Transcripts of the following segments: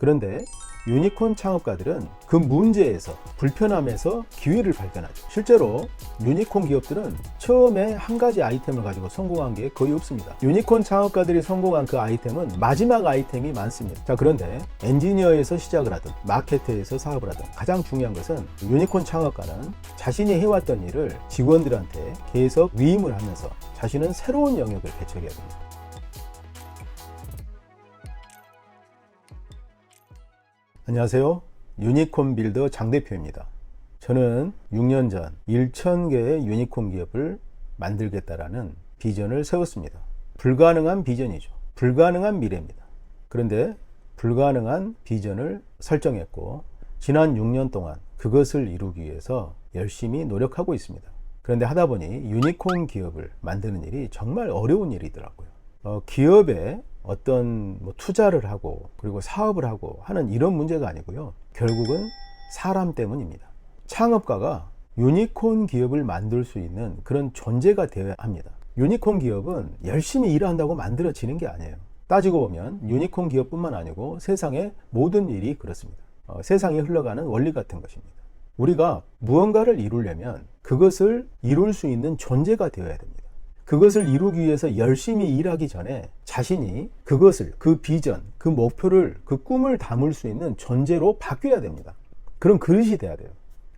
그런데 유니콘 창업가들은 그 문제에서, 불편함에서 기회를 발견하죠. 실제로 유니콘 기업들은 처음에 한 가지 아이템을 가지고 성공한 게 거의 없습니다. 유니콘 창업가들이 성공한 그 아이템은 마지막 아이템이 많습니다. 자, 그런데 엔지니어에서 시작을 하든 마케터에서 사업을 하든 가장 중요한 것은 유니콘 창업가는 자신이 해왔던 일을 직원들한테 계속 위임을 하면서 자신은 새로운 영역을 개척해야 됩니다. 안녕하세요. 유니콘 빌더 장 대표입니다. 저는 6년 전 1,000개의 유니콘 기업을 만들겠다라는 비전을 세웠습니다. 불가능한 비전이죠. 불가능한 미래입니다. 그런데 불가능한 비전을 설정했고 지난 6년 동안 그것을 이루기 위해서 열심히 노력하고 있습니다. 그런데 하다 보니 유니콘 기업을 만드는 일이 정말 어려운 일이더라고요. 기업에 어떤 투자를 하고 그리고 사업을 하고 하는 이런 문제가 아니고요. 결국은 사람 때문입니다. 창업가가 유니콘 기업을 만들 수 있는 그런 존재가 되어야 합니다. 유니콘 기업은 열심히 일한다고 만들어지는 게 아니에요. 따지고 보면 유니콘 기업뿐만 아니고 세상의 모든 일이 그렇습니다. 세상에 흘러가는 원리 같은 것입니다. 우리가 무언가를 이루려면 그것을 이룰 수 있는 존재가 되어야 됩니다. 그것을 이루기 위해서 열심히 일하기 전에 자신이 그것을, 그 비전, 그 목표를, 그 꿈을 담을 수 있는 존재로 바뀌어야 됩니다. 그런 그릇이 돼야 돼요.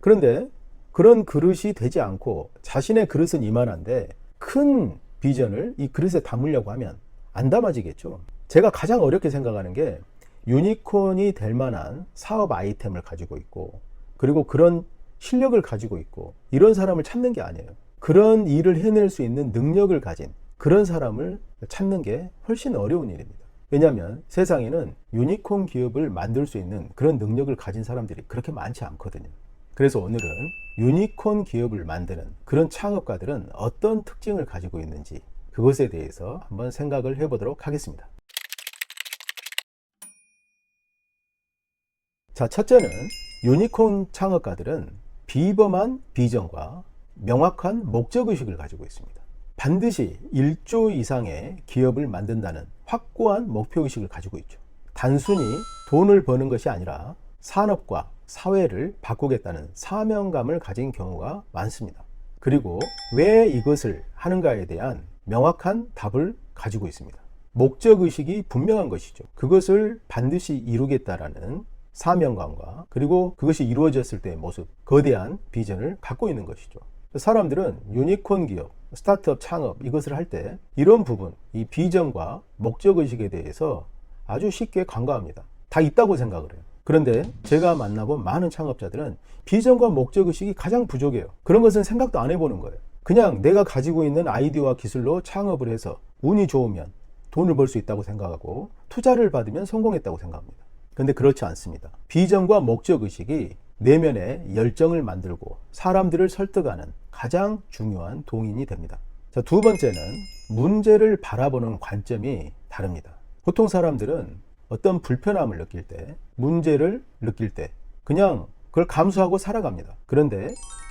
그런데 그런 그릇이 되지 않고 자신의 그릇은 이만한데 큰 비전을 이 그릇에 담으려고 하면 안 담아지겠죠. 제가 가장 어렵게 생각하는 게 유니콘이 될 만한 사업 아이템을 가지고 있고 그리고 그런 실력을 가지고 있고 이런 사람을 찾는 게 아니에요. 그런 일을 해낼 수 있는 능력을 가진 그런 사람을 찾는 게 훨씬 어려운 일입니다. 왜냐하면 세상에는 유니콘 기업을 만들 수 있는 그런 능력을 가진 사람들이 그렇게 많지 않거든요. 그래서 오늘은 유니콘 기업을 만드는 그런 창업가들은 어떤 특징을 가지고 있는지 그것에 대해서 한번 생각을 해보도록 하겠습니다. 자, 첫째는 유니콘 창업가들은 비범한 비전과 명확한 목적의식을 가지고 있습니다. 반드시 1조 이상의 기업을 만든다는 확고한 목표의식을 가지고 있죠. 단순히 돈을 버는 것이 아니라 산업과 사회를 바꾸겠다는 사명감을 가진 경우가 많습니다. 그리고 왜 이것을 하는가에 대한 명확한 답을 가지고 있습니다. 목적의식이 분명한 것이죠. 그것을 반드시 이루겠다라는 사명감과 그리고 그것이 이루어졌을 때의 모습, 거대한 비전을 갖고 있는 것이죠. 사람들은 유니콘 기업, 스타트업 창업 이것을 할 때 이런 부분, 이 비전과 목적의식에 대해서 아주 쉽게 간과합니다. 다 있다고 생각을 해요. 그런데 제가 만나본 많은 창업자들은 비전과 목적의식이 가장 부족해요. 그런 것은 생각도 안 해보는 거예요. 그냥 내가 가지고 있는 아이디어와 기술로 창업을 해서 운이 좋으면 돈을 벌 수 있다고 생각하고 투자를 받으면 성공했다고 생각합니다. 그런데 그렇지 않습니다. 비전과 목적의식이 내면에 열정을 만들고 사람들을 설득하는 가장 중요한 동인이 됩니다. 자, 두 번째는 문제를 바라보는 관점이 다릅니다. 보통 사람들은 어떤 불편함을 느낄 때, 문제를 느낄 때 그냥 그걸 감수하고 살아갑니다. 그런데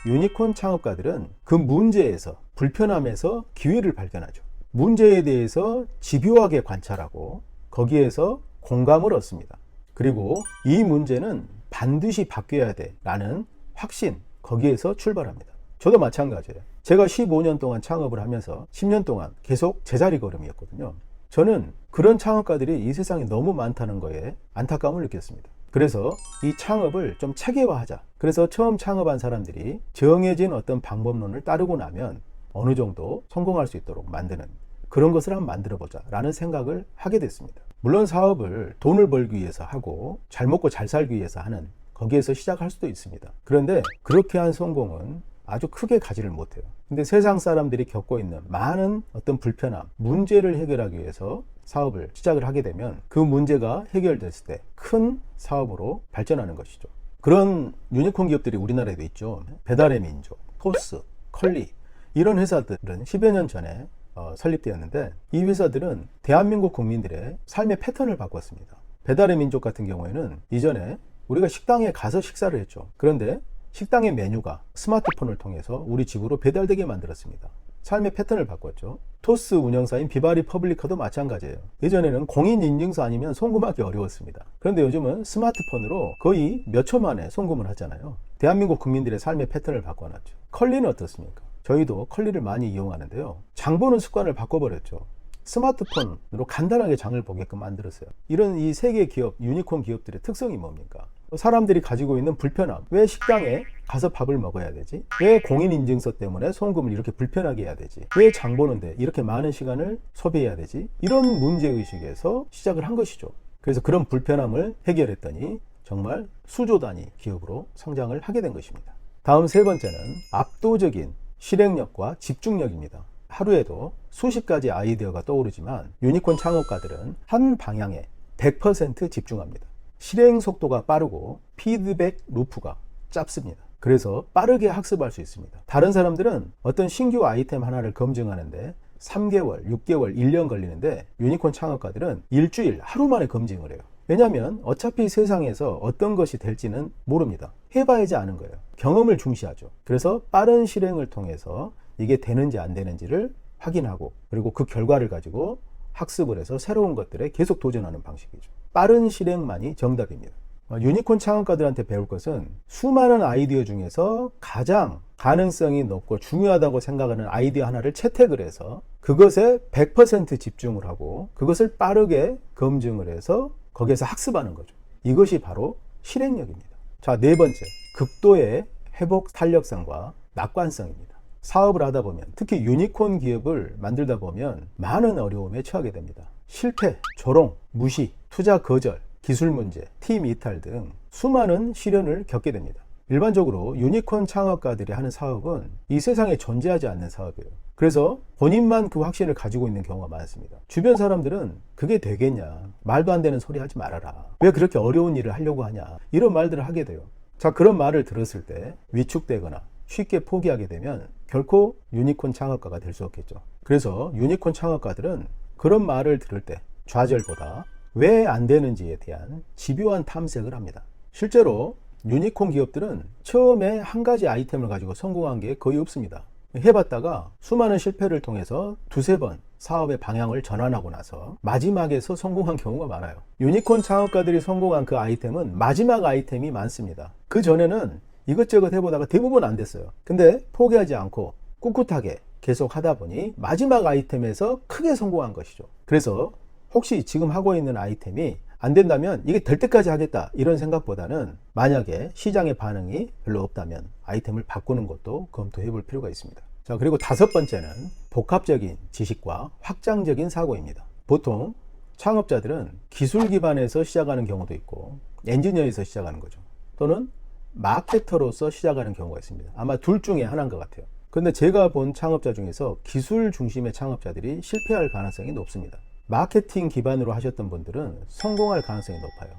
유니콘 창업가들은 그 문제에서, 불편함에서 기회를 발견하죠. 문제에 대해서 집요하게 관찰하고 거기에서 공감을 얻습니다. 그리고 이 문제는 반드시 바뀌어야 돼 라는 확신, 거기에서 출발합니다. 저도 마찬가지예요. 제가 15년 동안 창업을 하면서 10년 동안 계속 제자리 걸음이었거든요. 저는 그런 창업가들이 이 세상에 너무 많다는 거에 안타까움을 느꼈습니다. 그래서 이 창업을 좀 체계화하자. 그래서 처음 창업한 사람들이 정해진 어떤 방법론을 따르고 나면 어느 정도 성공할 수 있도록 만드는 그런 것을 한번 만들어보자 라는 생각을 하게 됐습니다. 물론 사업을 돈을 벌기 위해서 하고 잘 먹고 잘 살기 위해서 하는 거기에서 시작할 수도 있습니다. 그런데 그렇게 한 성공은 아주 크게 가지를 못해요. 근데 세상 사람들이 겪고 있는 많은 어떤 불편함, 문제를 해결하기 위해서 사업을 시작을 하게 되면 그 문제가 해결됐을 때 큰 사업으로 발전하는 것이죠. 그런 유니콘 기업들이 우리나라에도 있죠. 배달의 민족, 토스, 컬리 이런 회사들은 10여 년 전에 설립되었는데 이 회사들은 대한민국 국민들의 삶의 패턴을 바꿨습니다. 배달의 민족 같은 경우에는 이전에 우리가 식당에 가서 식사를 했죠. 그런데 식당의 메뉴가 스마트폰을 통해서 우리 집으로 배달되게 만들었습니다. 삶의 패턴을 바꿨죠. 토스 운영사인 비바리 퍼블리커도 마찬가지예요. 예전에는 공인인증서 아니면 송금하기 어려웠습니다. 그런데 요즘은 스마트폰으로 거의 몇 초 만에 송금을 하잖아요. 대한민국 국민들의 삶의 패턴을 바꿔놨죠. 컬리는 어떻습니까? 저희도 컬리를 많이 이용하는데요. 장 보는 습관을 바꿔버렸죠. 스마트폰으로 간단하게 장을 보게끔 만들었어요. 이런 이 세계 기업, 유니콘 기업들의 특성이 뭡니까? 사람들이 가지고 있는 불편함. 왜 식당에 가서 밥을 먹어야 되지? 왜 공인인증서 때문에 송금을 이렇게 불편하게 해야 되지? 왜 장 보는데 이렇게 많은 시간을 소비해야 되지? 이런 문제의식에서 시작을 한 것이죠. 그래서 그런 불편함을 해결했더니 정말 수조 단위 기업으로 성장을 하게 된 것입니다. 다음 세 번째는 압도적인 실행력과 집중력입니다. 하루에도 수십 가지 아이디어가 떠오르지만 유니콘 창업가들은 한 방향에 100% 집중합니다. 실행 속도가 빠르고 피드백 루프가 짧습니다. 그래서 빠르게 학습할 수 있습니다. 다른 사람들은 어떤 신규 아이템 하나를 검증하는데 3개월, 6개월, 1년 걸리는데 유니콘 창업가들은 일주일, 하루 만에 검증을 해요. 왜냐하면 어차피 세상에서 어떤 것이 될지는 모릅니다. 해봐야지 아는 거예요. 경험을 중시하죠. 그래서 빠른 실행을 통해서 이게 되는지 안 되는지를 확인하고 그리고 그 결과를 가지고 학습을 해서 새로운 것들에 계속 도전하는 방식이죠. 빠른 실행만이 정답입니다. 유니콘 창업가들한테 배울 것은 수많은 아이디어 중에서 가장 가능성이 높고 중요하다고 생각하는 아이디어 하나를 채택을 해서 그것에 100% 집중을 하고 그것을 빠르게 검증을 해서 거기에서 학습하는 거죠. 이것이 바로 실행력입니다. 자, 네 번째, 극도의 회복 탄력성과 낙관성입니다. 사업을 하다 보면, 특히 유니콘 기업을 만들다 보면 많은 어려움에 처하게 됩니다. 실패, 조롱, 무시, 투자 거절, 기술 문제, 팀 이탈 등 수많은 시련을 겪게 됩니다. 일반적으로 유니콘 창업가들이 하는 사업은 이 세상에 존재하지 않는 사업이에요. 그래서 본인만 그 확신을 가지고 있는 경우가 많습니다. 주변 사람들은 그게 되겠냐, 말도 안 되는 소리 하지 말아라, 왜 그렇게 어려운 일을 하려고 하냐, 이런 말들을 하게 돼요. 자, 그런 말을 들었을 때 위축되거나 쉽게 포기하게 되면 결코 유니콘 창업가가 될 수 없겠죠. 그래서 유니콘 창업가들은 그런 말을 들을 때 좌절보다 왜 안 되는지에 대한 집요한 탐색을 합니다. 실제로 유니콘 기업들은 처음에 한 가지 아이템을 가지고 성공한 게 거의 없습니다. 해봤다가 수많은 실패를 통해서 두세 번 사업의 방향을 전환하고 나서 마지막에서 성공한 경우가 많아요. 유니콘 창업가들이 성공한 그 아이템은 마지막 아이템이 많습니다. 그 전에는 이것저것 해보다가 대부분 안 됐어요. 근데 포기하지 않고 꿋꿋하게 계속 하다 보니 마지막 아이템에서 크게 성공한 것이죠. 그래서 혹시 지금 하고 있는 아이템이 안 된다면 이게 될 때까지 하겠다 이런 생각보다는 만약에 시장의 반응이 별로 없다면 아이템을 바꾸는 것도 검토해 볼 필요가 있습니다. 자, 그리고 다섯 번째는 복합적인 지식과 확장적인 사고입니다. 보통 창업자들은 기술 기반에서 시작하는 경우도 있고 엔지니어에서 시작하는 거죠. 또는 마케터로서 시작하는 경우가 있습니다. 아마 둘 중에 하나인 것 같아요. 그런데 제가 본 창업자 중에서 기술 중심의 창업자들이 실패할 가능성이 높습니다. 마케팅 기반으로 하셨던 분들은 성공할 가능성이 높아요.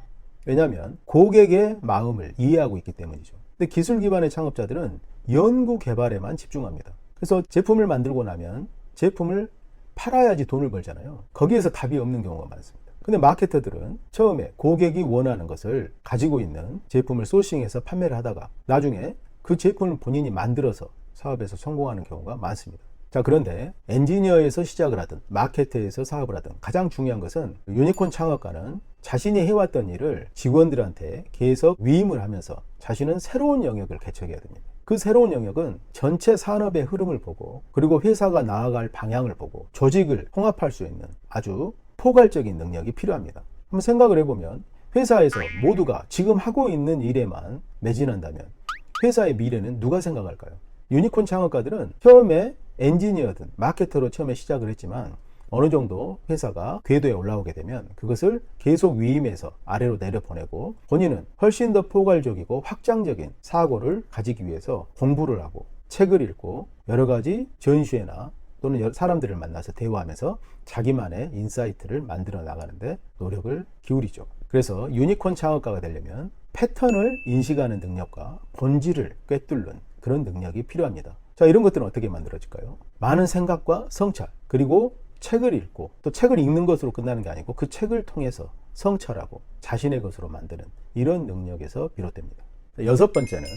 왜냐하면 고객의 마음을 이해하고 있기 때문이죠. 근데 기술 기반의 창업자들은 연구 개발에만 집중합니다. 그래서 제품을 만들고 나면 제품을 팔아야지 돈을 벌잖아요. 거기에서 답이 없는 경우가 많습니다. 근데 마케터들은 처음에 고객이 원하는 것을 가지고 있는 제품을 소싱해서 판매를 하다가 나중에 그 제품을 본인이 만들어서 사업에서 성공하는 경우가 많습니다. 자, 그런데 엔지니어에서 시작을 하든 마케터에서 사업을 하든 가장 중요한 것은 유니콘 창업가는 자신이 해왔던 일을 직원들한테 계속 위임을 하면서 자신은 새로운 영역을 개척해야 됩니다. 그 새로운 영역은 전체 산업의 흐름을 보고 그리고 회사가 나아갈 방향을 보고 조직을 통합할 수 있는 아주 포괄적인 능력이 필요합니다. 한번 생각을 해보면 회사에서 모두가 지금 하고 있는 일에만 매진한다면 회사의 미래는 누가 생각할까요? 유니콘 창업가들은 처음에 엔지니어든 마케터로 처음에 시작을 했지만 어느 정도 회사가 궤도에 올라오게 되면 그것을 계속 위임해서 아래로 내려보내고 본인은 훨씬 더 포괄적이고 확장적인 사고를 가지기 위해서 공부를 하고 책을 읽고 여러 가지 전시회나 또는 사람들을 만나서 대화하면서 자기만의 인사이트를 만들어 나가는데 노력을 기울이죠. 그래서 유니콘 창업가가 되려면 패턴을 인식하는 능력과 본질을 꿰뚫는 그런 능력이 필요합니다. 자, 이런 것들은 어떻게 만들어질까요? 많은 생각과 성찰, 그리고 책을 읽고 또 책을 읽는 것으로 끝나는 게 아니고 그 책을 통해서 성찰하고 자신의 것으로 만드는 이런 능력에서 비롯됩니다. 여섯 번째는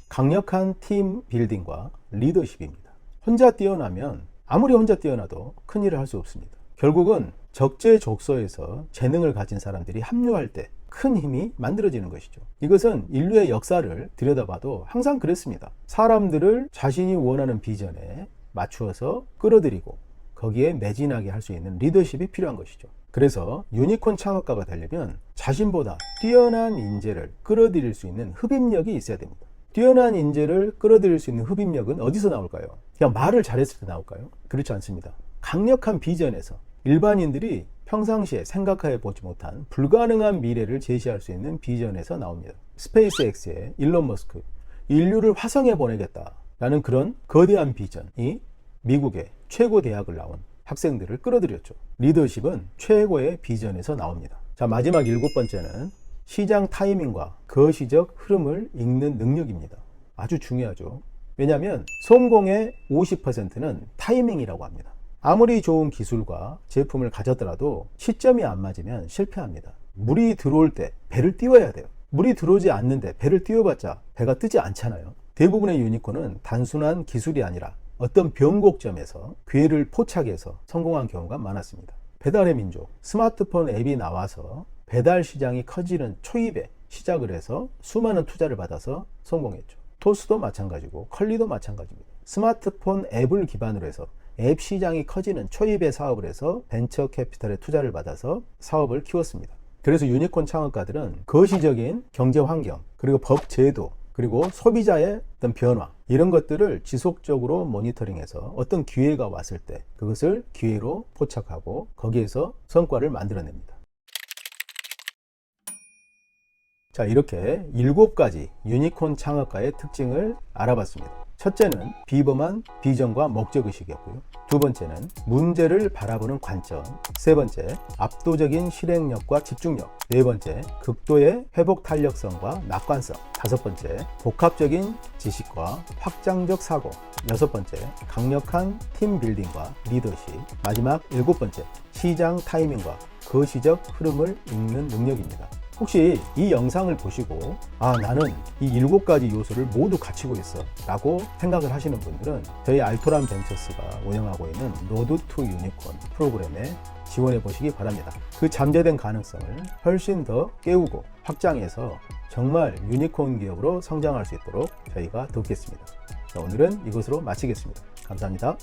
강력한 팀 빌딩과 리더십입니다. 혼자 뛰어나면 아무리 혼자 뛰어나도 큰일을 할 수 없습니다. 결국은 적재적소에서 재능을 가진 사람들이 합류할 때 큰 힘이 만들어지는 것이죠. 이것은 인류의 역사를 들여다봐도 항상 그랬습니다. 사람들을 자신이 원하는 비전에 맞추어서 끌어들이고 거기에 매진하게 할 수 있는 리더십이 필요한 것이죠. 그래서 유니콘 창업가가 되려면 자신보다 뛰어난 인재를 끌어들일 수 있는 흡입력이 있어야 됩니다. 뛰어난 인재를 끌어들일 수 있는 흡입력은 어디서 나올까요? 그냥 말을 잘했을 때 나올까요? 그렇지 않습니다. 강력한 비전에서 일반인들이 평상시에 생각해 보지 못한 불가능한 미래를 제시할 수 있는 비전에서 나옵니다. 스페이스X의 일론 머스크, 인류를 화성에 보내겠다라는 그런 거대한 비전이 미국의 최고 대학을 나온 학생들을 끌어들였죠. 리더십은 최고의 비전에서 나옵니다. 자, 마지막 7번째는 시장 타이밍과 거시적 흐름을 읽는 능력입니다. 아주 중요하죠. 왜냐하면 성공의 50%는 타이밍이라고 합니다. 아무리 좋은 기술과 제품을 가졌더라도 시점이 안 맞으면 실패합니다. 물이 들어올 때 배를 띄워야 돼요. 물이 들어오지 않는데 배를 띄워봤자 배가 뜨지 않잖아요. 대부분의 유니콘은 단순한 기술이 아니라 어떤 변곡점에서 기회를 포착해서 성공한 경우가 많았습니다. 배달의 민족, 스마트폰 앱이 나와서 배달 시장이 커지는 초입에 시작을 해서 수많은 투자를 받아서 성공했죠. 토스도 마찬가지고 컬리도 마찬가지입니다. 스마트폰 앱을 기반으로 해서 앱 시장이 커지는 초입에 사업을 해서 벤처 캐피탈의 투자를 받아서 사업을 키웠습니다. 그래서 유니콘 창업가들은 거시적인 경제 환경, 그리고 법 제도, 그리고 소비자의 어떤 변화, 이런 것들을 지속적으로 모니터링해서 어떤 기회가 왔을 때 그것을 기회로 포착하고 거기에서 성과를 만들어냅니다. 자, 이렇게 7가지 유니콘 창업가의 특징을 알아봤습니다. 첫째는 비범한 비전과 목적의식이었고요. 두 번째는 문제를 바라보는 관점. 세 번째, 압도적인 실행력과 집중력. 네 번째, 극도의 회복 탄력성과 낙관성. 다섯 번째, 복합적인 지식과 확장적 사고. 여섯 번째, 강력한 팀 빌딩과 리더십. 마지막 7번째, 시장 타이밍과 거시적 흐름을 읽는 능력입니다. 혹시 이 영상을 보시고 나는 이 7가지 요소를 모두 갖추고 있어 라고 생각을 하시는 분들은 저희 알토란 벤처스가 운영하고 있는 로드 투 유니콘 프로그램에 지원해 보시기 바랍니다. 그 잠재된 가능성을 훨씬 더 깨우고 확장해서 정말 유니콘 기업으로 성장할 수 있도록 저희가 돕겠습니다. 자, 오늘은 이것으로 마치겠습니다. 감사합니다.